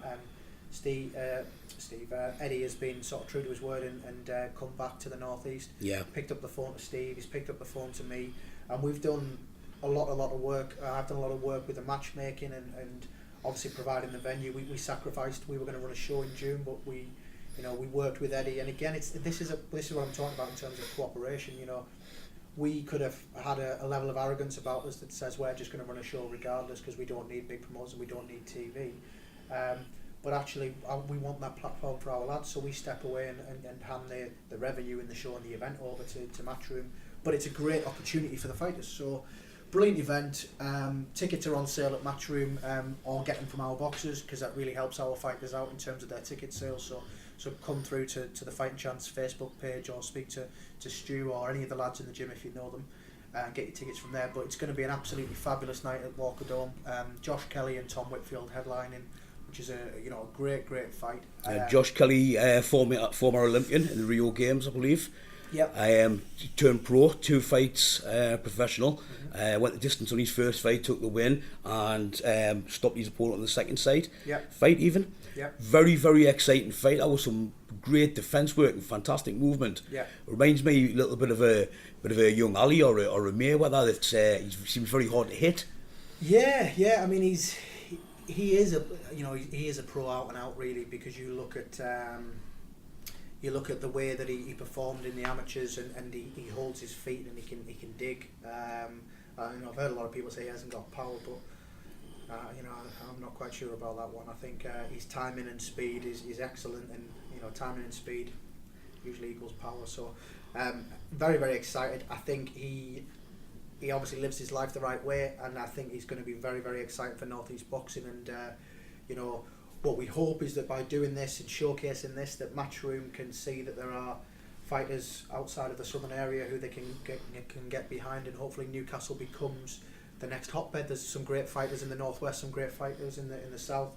Eddie has been sort of true to his word and come back to the North East. Yeah. Picked up the phone to Steve. He's picked up the phone to me, and we've done a lot of work. I've done a lot of work with the matchmaking and obviously providing the venue. We sacrificed. We were going to run a show in June, but we worked with Eddie. And again, this is what I'm talking about in terms of cooperation. We could have had a level of arrogance about us that says we're just going to run a show regardless because we don't need big promoters and we don't need TV. But actually, we want that platform for our lads, so we step away and hand the revenue in the show and the event over to Matchroom. But it's a great opportunity for the fighters. So brilliant event. Tickets are on sale at Matchroom, or get them from our boxes, because that really helps our fighters out in terms of their ticket sales. So come through to the Fighting Chance Facebook page, or speak to Stu or any of the lads in the gym if you know them, and get your tickets from there. But it's going to be an absolutely fabulous night at Walker Dome. Josh Kelly and Tom Whitfield headlining, which is a great fight. Josh Kelly, former Olympian in the Rio Games, I believe. Yep. Turned pro, 2 fights professional. Mm-hmm. Went the distance on his first fight, took the win, and stopped his opponent on the second fight even. Yep. Very, very exciting fight. That was some great defence work and fantastic movement. Yep. Reminds me a little bit of a young Ali or a Mayweather. That he seems very hard to hit. Yeah. I mean, he is a pro out and out, really, because you look at the way that he performed in the amateurs, and he holds his feet and he can dig. I've heard a lot of people say he hasn't got power, but I'm not quite sure about that one. I think his timing and speed is excellent, and timing and speed usually equals power. So very, very excited. I think he obviously lives his life the right way, and I think he's going to be very, very excited for North East boxing. And what we hope is that by doing this and showcasing this, that Matchroom can see that there are fighters outside of the southern area who they can get behind, and hopefully Newcastle becomes the next hotbed. There's some great fighters in the northwest, some great fighters in the south,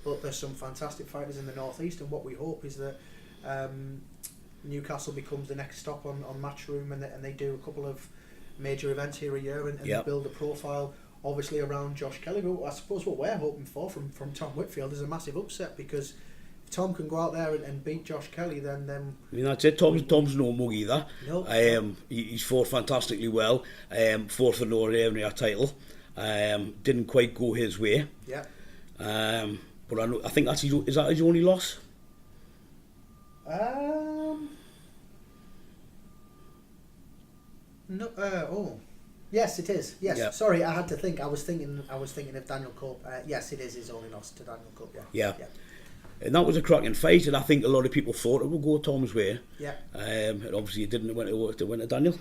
but there's some fantastic fighters in the northeast. And what we hope is that Newcastle becomes the next stop on Matchroom, and they do a couple of major events here a year, and build a profile, obviously, around Josh Kelly. But I suppose what we're hoping for from Tom Whitfield is a massive upset, because if Tom can go out there and beat Josh Kelly, then I mean, that's it. Tom's no mug either. No. He's fought fantastically well. Fought for no area title. Didn't quite go his way. Yeah. But I think is that his only loss? No. Yes, it is. Yes, Yeah. sorry, I had to think. I was thinking of Daniel Cope. Yes, it is his only loss to Daniel Cope. Yeah. And that was a cracking fight, and I think a lot of people thought it would go Tom's way. Yeah. And obviously it didn't. It went to Daniel.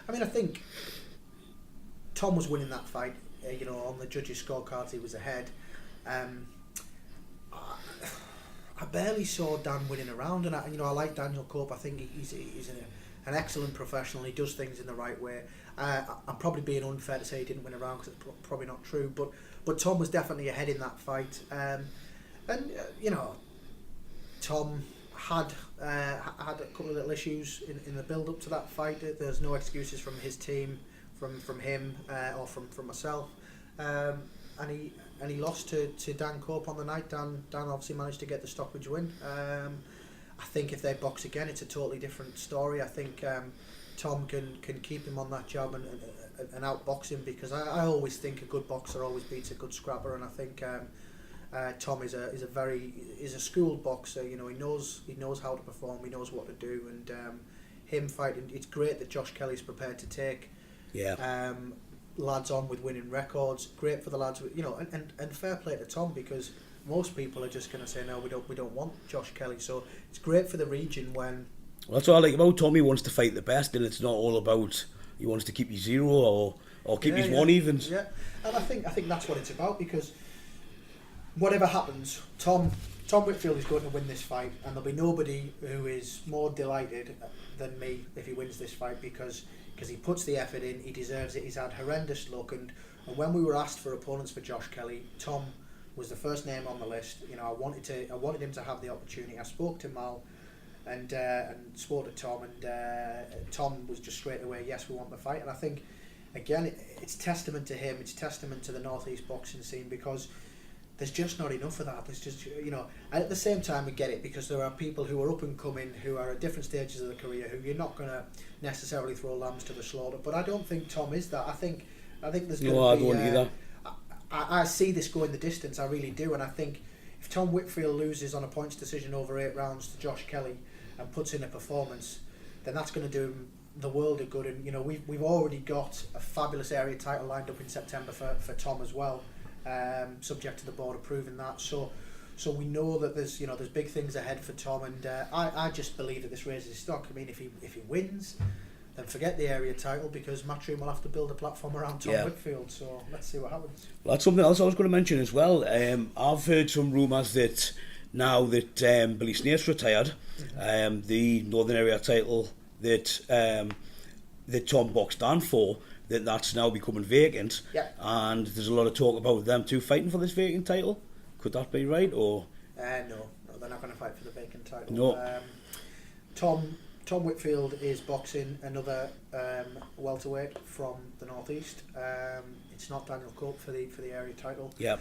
I mean, I think Tom was winning that fight. On the judges' scorecards, he was ahead. I barely saw Dan winning a round, and I like Daniel Cope. I think he's an excellent professional. He does things in the right way. I'm probably being unfair to say he didn't win a round because it's probably not true. But Tom was definitely ahead in that fight. Tom had a couple of little issues in the build up to that fight. There's no excuses from his team, from him or from myself. And he lost to Dan Cope on the night. Dan obviously managed to get the stoppage win. I think if they box again, it's a totally different story. I think Tom can keep him on that job and outbox him, because I always think a good boxer always beats a good scrapper, and I think Tom is a schooled boxer. He knows how to perform. He knows what to do, and him fighting. It's great that Josh Kelly's prepared to take. Yeah. Lads on with winning records. Great for the lads, and fair play to Tom, because most people are just going to say no, we don't want Josh Kelly. So it's great for the region when. Well, that's what I like about Tom. He wants to fight the best, and it's not all about he wants to keep his zero or keep his one evens. Yeah, and I think that's what it's about, because whatever happens, Tom Whitfield is going to win this fight, and there'll be nobody who is more delighted than me if he wins this fight, because he puts the effort in, he deserves it. He's had horrendous luck, and when we were asked for opponents for Josh Kelly, Tom was the first name on the list. I wanted him to have the opportunity. I spoke to Mal and spoke to Tom, and Tom was just straight away, yes, we want the fight. And I think again it's testament to him, it's testament to the Northeast boxing scene, because there's just not enough of that. There's just, and at the same time we get it, because there are people who are up and coming, who are at different stages of their career, who you're not going to necessarily throw lambs to the slaughter. But I don't think Tom is that. I think there's going to be. No, I don't either. I see this going the distance. I really do, and I think if Tom Whitfield loses on a points decision over 8 rounds to Josh Kelly and puts in a performance, then that's going to do him the world of good. And we've already got a fabulous area title lined up in September for Tom as well. Subject to the board approving that, so we know that there's big things ahead for Tom, and I just believe that this raises his stock. I mean, if he wins, then forget the area title, because Matchroom will have to build a platform around Tom Whitfield. So let's see what happens. Well, that's something else I was going to mention as well. I've heard some rumours that now that Billy Snaith's retired, the Northern Area title that Tom boxed down for, that's now becoming vacant. Yeah. And there's a lot of talk about them two fighting for this vacant title. Could that be right, or? No, they're not going to fight for the vacant title. No. Tom Whitfield is boxing another welterweight from the Northeast. It's not Daniel Cope for the area title. Yeah.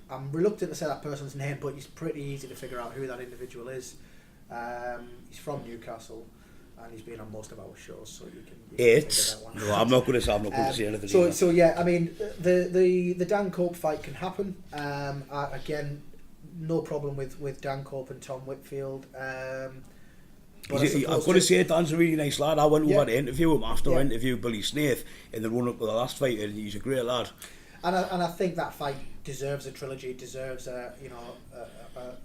I'm reluctant to say that person's name, but it's pretty easy to figure out who that individual is. He's from Newcastle, and he's been on most of our shows, so you can figure that one out. No, I'm not going to say anything. So yeah, I mean, the Dan Cope fight can happen. Again, no problem with Dan Cope and Tom Whitfield. But I've got to say, Dan's a really nice lad. I went over to interview him after I interviewed Billy Snaith in the run up to the last fight, and he's a great lad. And I think that fight deserves a trilogy. It deserves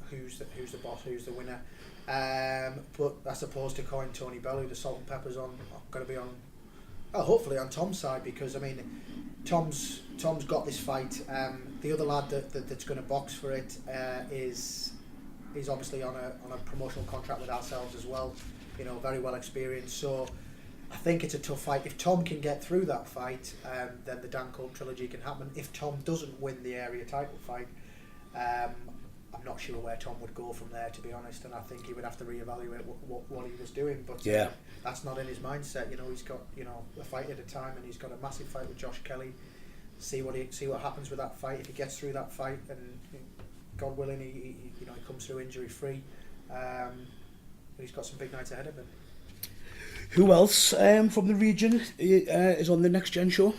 who's the boss, who's the winner. But as opposed to calling Tony Bellew, the salt and pepper's going to be on, hopefully on Tom's side, because I mean, Tom's got this fight. The other lad that's going to box for it is obviously on a promotional contract with ourselves as well. Very well experienced. So I think it's a tough fight. If Tom can get through that fight, then the Dan Cope trilogy can happen. If Tom doesn't win the area title fight, I'm not sure where Tom would go from there, to be honest, and I think he would have to reevaluate what he was doing. But that's not in his mindset. He's got a fight at a time, and he's got a massive fight with Josh Kelly. See what happens with that fight. If he gets through that fight, and God willing, he comes through injury free, he's got some big nights ahead of him. Who else from the region is on the Next Gen show?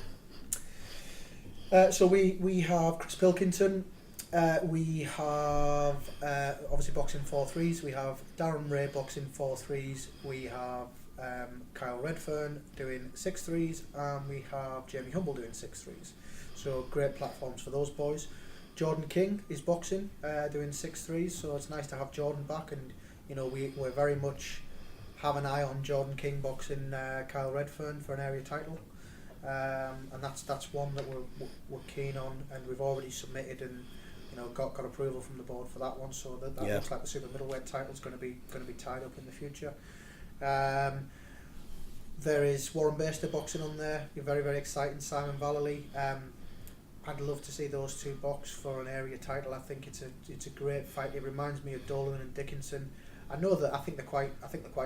So we have Chris Pilkington. We have obviously boxing 4-3s. We have Darren Ray boxing 4-3s. We have Kyle Redfern doing 6'3s, and we have Jamie Humble doing 6'3s. So great platforms for those boys. Jordan King is boxing, doing 6'3s, so it's nice to have Jordan back, and we're very much have an eye on Jordan King boxing Kyle Redfern for an area title, and that's one that we're keen on, and we've already submitted and got approval from the board for that one, so that looks like the super middleweight title is going to be tied up in the future. There is Warren Baster boxing on there. You're very, very exciting. Simon Vallely. I'd love to see those two box for an area title. I think it's a great fight. It reminds me of Dolan and Dickinson. I know that I think they're quite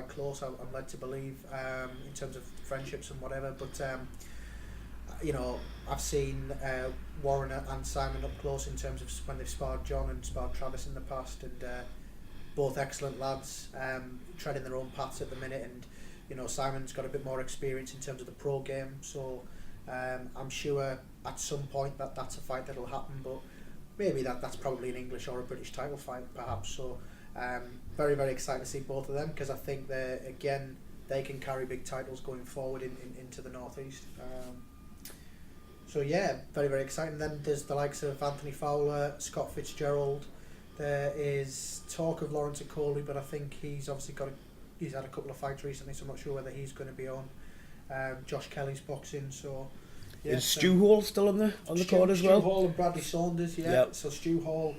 close. I'm led to believe in terms of friendships and whatever. But I've seen Warren and Simon up close in terms of when they've sparred John and sparred Travis in the past, and both excellent lads, treading their own paths at the minute. And Simon's got a bit more experience in terms of the pro game, so I'm sure at some point that's a fight that'll happen, but maybe that's probably an English or a British title fight perhaps. So very, very excited to see both of them, because I think they can carry big titles going forward into the northeast. So yeah, very, very exciting. Then there's the likes of Anthony Fowler, Scott Fitzgerald. There is talk of Lawrence Okoli, but I think he's obviously he's had a couple of fights recently, so I'm not sure whether he's going to be on. Josh Kelly's boxing, so yeah. Is Stu Hall still on the card as well? Stu Hall and Bradley Saunders, yeah. Yep. So Stu Hall,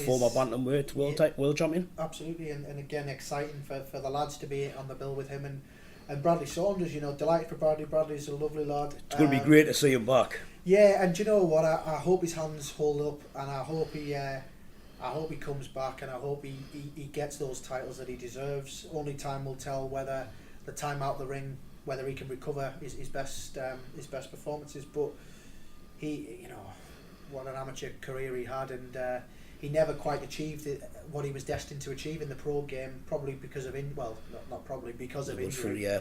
former bantamweight world champion. Absolutely, and again exciting for the lads to be on the bill with him, and Bradley Saunders. Delighted for Bradley. Bradley's a lovely lad. It's going to be great to see him back. Yeah, and do you know what? I hope his hands hold up, and I hope he comes back, and I hope he gets those titles that he deserves. Only time will tell whether the time out the ring, whether he can recover his best performances. But what an amateur career he had, and he never quite achieved what he was destined to achieve in the pro game, probably because of because of injury.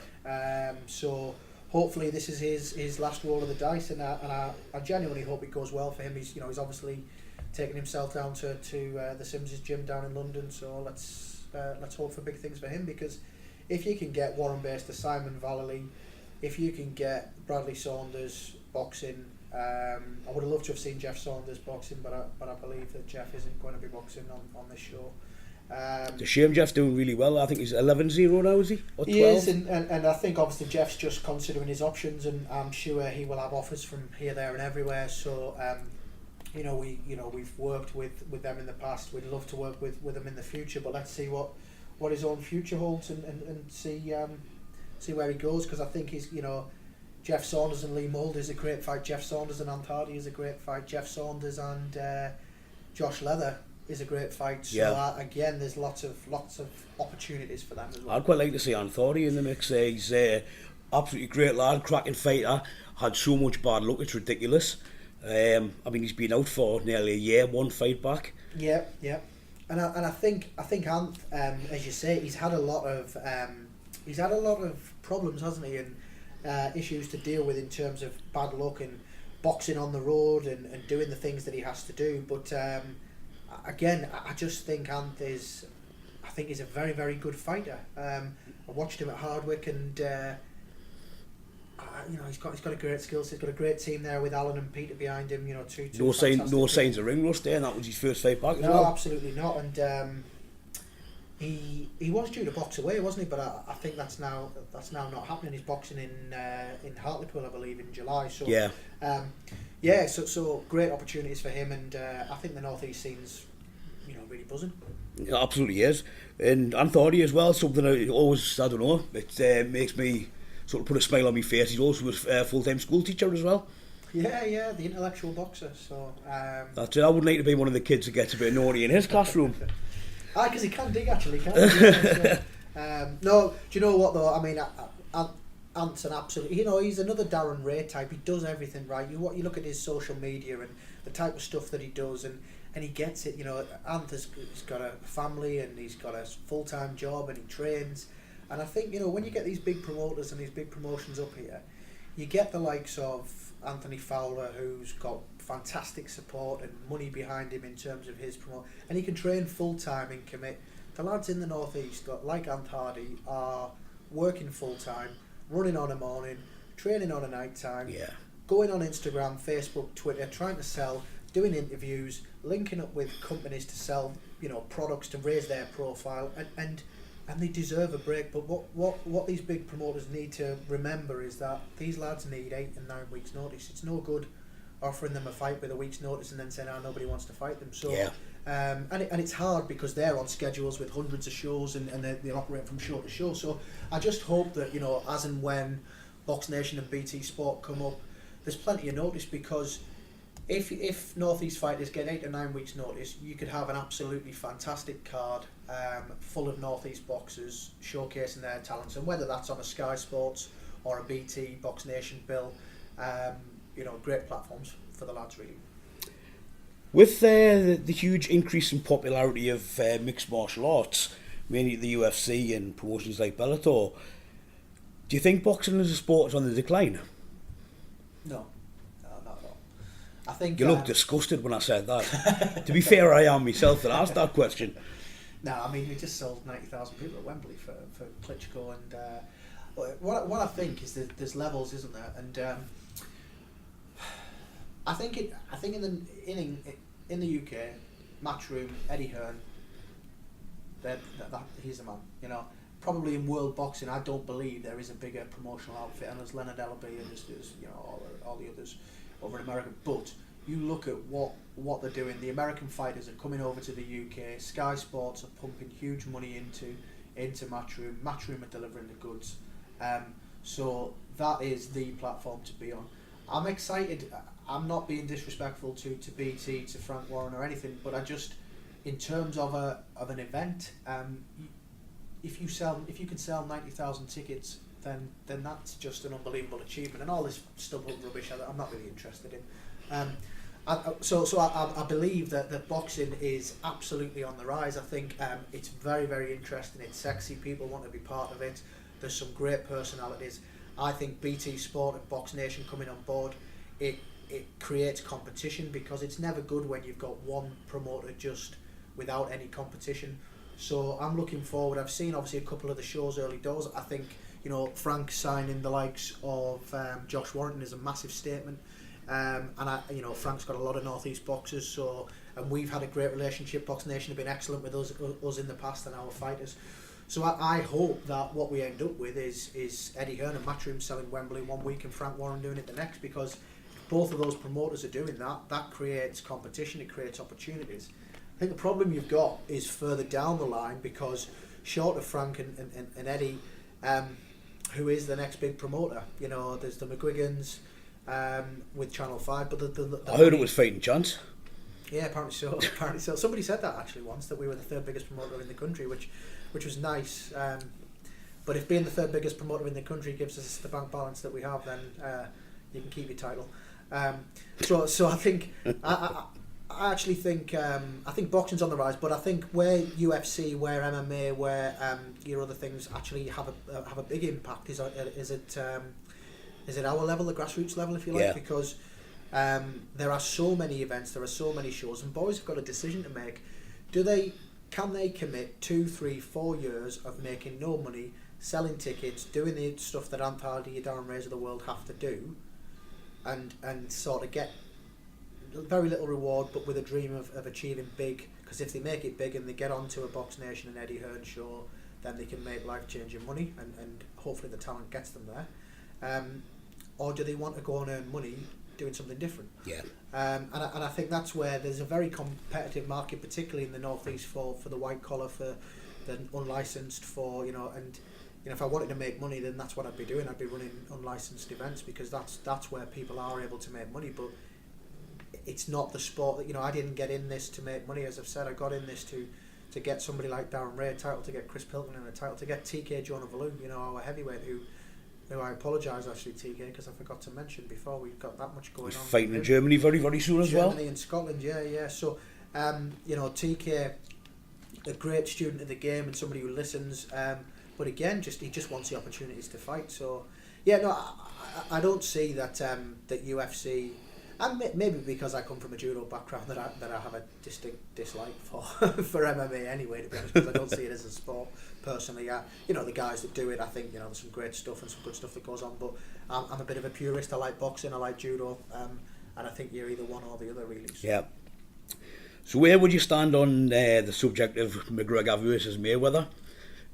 So hopefully this is his last roll of the dice, and I genuinely hope it goes well for him. He's obviously taking himself down to the Sims's gym down in London, so let's hope for big things for him, because if you can get Warren Baster, Simon Vallely, if you can get Bradley Saunders boxing, I would have loved to have seen Jeff Saunders boxing, but I believe that Jeff isn't going to be boxing on this show. It's a shame Jeff's doing really well. I think he's 11-0 now, is he? Or 12? He is, and I think obviously Jeff's just considering his options, and I'm sure he will have offers from here, there and everywhere, so we've worked with them in the past. We'd love to work with them in the future, but let's see what his own future holds, and see where he goes, because I think he's Jeff Saunders and Lee Mould is a great fight. Jeff Saunders and Ant Hardy is a great fight. Jeff Saunders and Josh Leather is a great fight. So again, there's lots of opportunities for them as well. I'd quite like to see Ant Hardy in the mix. He's absolutely great lad, cracking fighter. Had so much bad luck, it's ridiculous. He's been out for nearly a year, one fight back. Yeah. And I think Ant, as you say, he's had a lot of problems, hasn't he, and issues to deal with in terms of bad luck and boxing on the road and doing the things that he has to do. But again, I just think Ant is he's a very, very good fighter. I watched him at Hardwick, and he's got a great skill set. He's got a great team there with Alan and Peter behind him. No signs of ring rust there, and that was his first fight back as well. No, absolutely not. And he was due to box away, wasn't he? But I think that's now not happening. He's boxing in Hartlepool, I believe, in July. So So great opportunities for him, and I think the North East scene's really buzzing. It absolutely is, and Anthony as well. Something it makes me sort of put a smile on my face. He's also a full-time school teacher as well. Yeah, the intellectual boxer. So that's it. I would like to be one of the kids that gets a bit naughty in his classroom. Because he can dig, actually, can't he? No, do you know what though? I mean, Ant's an absolute. He's another Darren Ray type. He does everything right. You look at his social media and the type of stuff that he does, and he gets it. Ant he's got a family, and he's got a full-time job, and he trains. And I think when you get these big promoters and these big promotions up here, you get the likes of Anthony Fowler, who's got fantastic support and money behind him in terms of his promote, and he can train full time and commit. The lads in the North East, like Ant Hardy, are working full time, running on a morning, training on a night time, Yeah. going on Instagram, Facebook, Twitter, trying to sell, doing interviews, linking up with companies to sell, products to raise their profile, and they deserve a break. But what these big promoters need to remember is that these lads need 8 and 9 weeks notice. It's no good offering them a fight with a week's notice and then saying, nobody wants to fight them. So Yeah. and it's hard because they're on schedules with hundreds of shows and they operate from show to show. So I just hope that, as and when Box Nation and BT Sport come up, there's plenty of notice, because if North East fighters get 8 or 9 weeks notice, you could have an absolutely fantastic card full of North East boxers showcasing their talents, and whether that's on a Sky Sports or a BT Box Nation bill, great platforms for the lads really. With the huge increase in popularity of mixed martial arts, mainly the UFC and promotions like Bellator, do you think boxing as a sport is on the decline? No, not at all. I think you look disgusted when I said that. To be fair, I am myself that asked that question. No, I mean, we just sold 90,000 people at Wembley for Klitschko, and what I think is that there's levels, isn't there? And I think in the UK, Matchroom, Eddie Hearn, that he's the man. Probably in world boxing, I don't believe there is a bigger promotional outfit, and there's Leonard Ellaby and there's all the others over in America. But you look at what they're doing. The American fighters are coming over to the UK. Sky Sports are pumping huge money into Matchroom. Matchroom are delivering the goods. So that is the platform to be on. I'm excited. I'm not being disrespectful to BT, to Frank Warren or anything, but I just, in terms of an event, if you can sell 90,000 tickets, then that's just an unbelievable achievement. And all this stubborn rubbish, I'm not really interested in. I believe that boxing is absolutely on the rise. I think it's very, very interesting. It's sexy. People want to be part of it. There's some great personalities. I think BT Sport and Box Nation coming on board, it creates competition, because it's never good when you've got one promoter just without any competition. So I'm looking forward. I've seen obviously a couple of the shows early doors. I think Frank signing the likes of Josh Warrington is a massive statement. And Frank's got a lot of North East boxers, and we've had a great relationship. Box Nation have been excellent with us in the past and our fighters. So I hope that what we end up with is Eddie Hearn and Matchroom selling Wembley one week and Frank Warren doing it the next, because if both of those promoters are doing that creates competition, it creates opportunities. I think the problem you've got is further down the line, because short of Frank and Eddie, who is the next big promoter? There's the McGuigans with Channel 5, but I heard it was Fighting Chance. Yeah, apparently so. Somebody said that actually once, that we were the third biggest promoter in the country, which was nice. But if being the third biggest promoter in the country gives us the bank balance that we have, then you can keep your title. So I think I actually think I think boxing's on the rise, but I think where UFC, where MMA, where your other things actually have a big impact is it our level, the grassroots level, if you like, because there are so many events, there are so many shows, and boys have got a decision to make. Can they commit 2, 3, 4 years of making no money, selling tickets, doing the stuff that Ant Hardy, Darren Ray's of the world have to do, and sort of get very little reward, but with a dream of achieving big? Because if they make it big and they get onto a Box Nation and Eddie Hearn show, then they can make life-changing money, and hopefully the talent gets them there. Or do they want to go and earn money doing something different? Yeah. And I think that's where there's a very competitive market, particularly in the North East, for the white collar, for the unlicensed, and if I wanted to make money, then that's what I'd be doing. I'd be running unlicensed events, because that's where people are able to make money. But it's not the sport that, I didn't get in this to make money. As I've said, I got in this to get somebody like Darren Ray a title, to get Chris Pilkington a title, to get TK Jonah Valou, our heavyweight, who I apologise actually, TK, because I forgot to mention before, we've got that much going on. He's fighting in Germany very, very soon as well. Germany and Scotland, yeah. So, TK, a great student of the game and somebody who listens, but again, he just wants the opportunities to fight. So, yeah, no, I don't see that UFC. And maybe because I come from a judo background that I have a distinct dislike for for MMA anyway, to be honest, because I don't see it as a sport personally. The guys that do it, I think, there's some great stuff and some good stuff that goes on, but I'm a bit of a purist. I like boxing, I like judo, and I think you're either one or the other, really. So. Yeah. So where would you stand on the subject of McGregor versus Mayweather?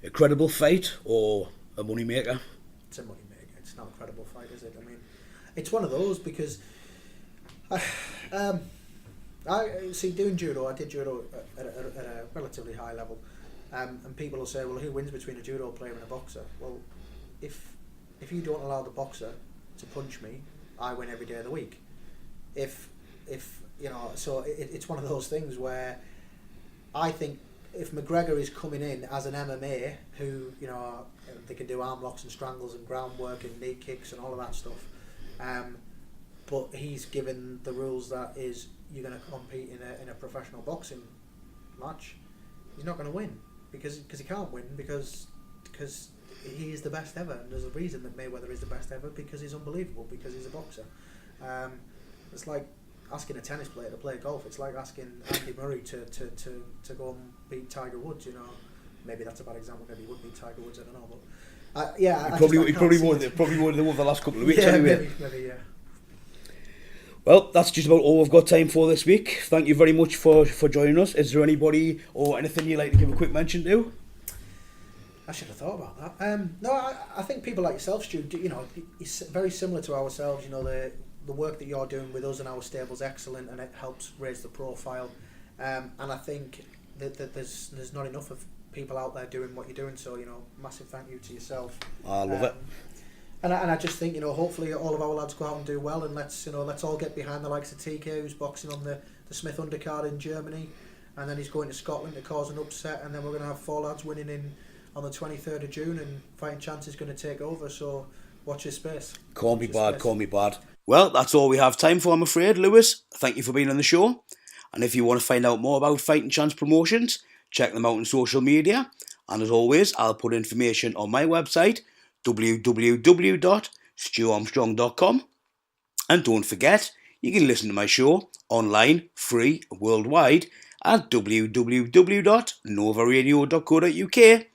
A credible fight or a moneymaker? It's a moneymaker. It's not a credible fight, is it? I mean, it's one of those because I see doing judo. I did judo at a relatively high level, and people will say, "Well, who wins between a judo player and a boxer?" Well, if you don't allow the boxer to punch me, I win every day of the week. So it's one of those things where I think if McGregor is coming in as an MMA who they can do arm locks and strangles and groundwork and knee kicks and all of that stuff, but he's given the rules that is you're going to compete in a professional boxing match, he's not going to win because he can't win because he is the best ever, and there's a reason that Mayweather is the best ever, because he's unbelievable, because he's a boxer. It's like asking a tennis player to play golf. It's like asking Andy Murray to go and beat Tiger Woods. Maybe that's a bad example. Maybe he would beat Tiger Woods. I don't know, but he probably would over the last couple of weeks. Yeah, anyway. maybe, yeah. Well, that's just about all we've got time for this week. Thank you very much for joining us. Is there anybody or anything you'd like to give a quick mention to? I should have thought about that. No, I think people like yourself, Stu, it's very similar to ourselves. The work that you're doing with us and our stable's excellent, and it helps raise the profile. And I think that there's not enough of people out there doing what you're doing. So massive thank you to yourself. I love it. And I just think hopefully all of our lads go out and do well, and let's all get behind the likes of TK, who's boxing on the Smith undercard in Germany, and then he's going to Scotland to cause an upset, and then we're going to have 4 lads winning on the 23rd of June, and Fighting Chance is going to take over. So watch your space. Call me bad. Well, that's all we have time for, I'm afraid. Lewis, thank you for being on the show. And if you want to find out more about Fighting Chance Promotions, check them out on social media. And as always, I'll put information on my website, www.stuarmstrong.com. And don't forget, you can listen to my show online, free, worldwide at www.novaradio.co.uk.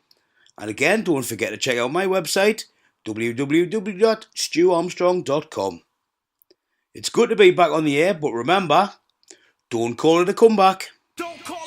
And again, don't forget to check out my website, www.stuarmstrong.com. It's good to be back on the air, but remember, don't call it a comeback. Don't call